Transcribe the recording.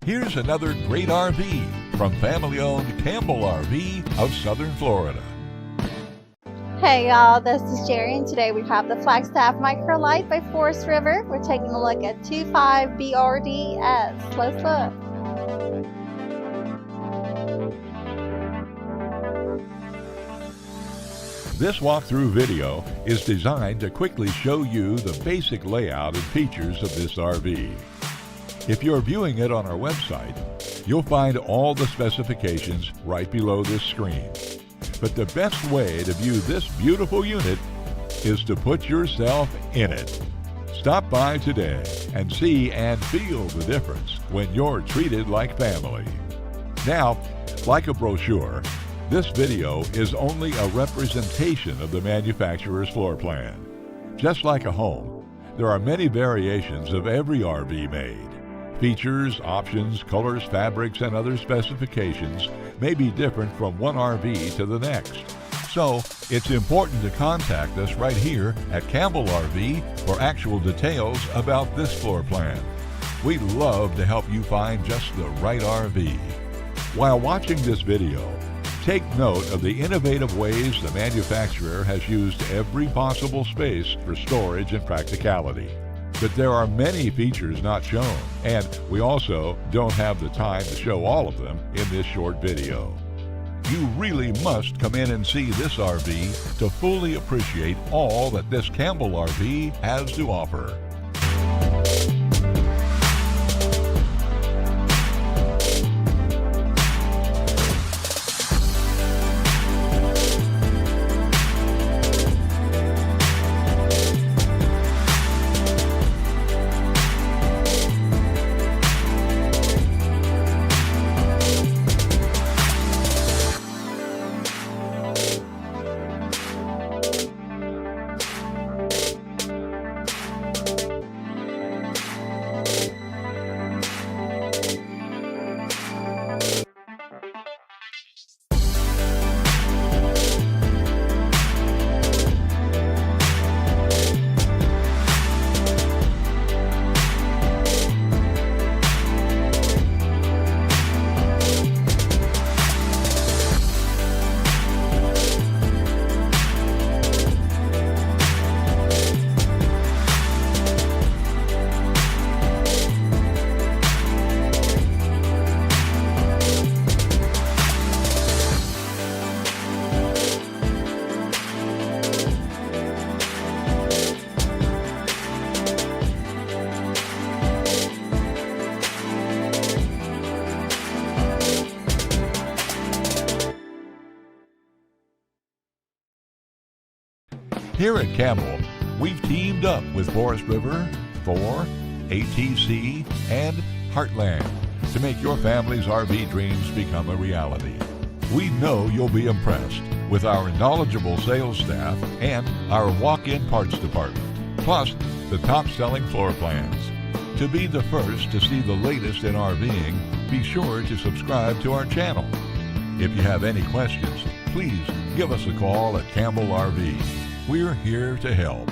Here's another great RV from family-owned Campbell RV of Southern Florida. Hey y'all, this is Jerry, and today we have the Flagstaff Micro Lite by Forest River. We're taking a look at 25BRDS. Let's look. This walkthrough video is designed to quickly show you the basic layout and features of this RV. If you're viewing it on our website, you'll find all the specifications right below this screen. But the best way to view this beautiful unit is to put yourself in it. Stop by today and see and feel the difference when you're treated like family. Now, like a brochure, this video is only a representation of the manufacturer's floor plan. Just like a home, there are many variations of every RV made. Features, options, colors, fabrics, and other specifications may be different from one RV to the next. So, it's important to contact us right here at Campbell RV for actual details about this floor plan. We'd love to help you find just the right RV. While watching this video, take note of the innovative ways the manufacturer has used every possible space for storage and practicality. But there are many features not shown, and we also don't have the time to show all of them in this short video. You really must come in and see this RV to fully appreciate all that this Campbell RV has to offer. Here at Campbell, we've teamed up with Forest River, Thor, ATC, and Heartland to make your family's RV dreams become a reality. We know you'll be impressed with our knowledgeable sales staff and our walk-in parts department, plus the top-selling floor plans. To be the first to see the latest in RVing, be sure to subscribe to our channel. If you have any questions, please give us a call at Campbell RV. We're here to help.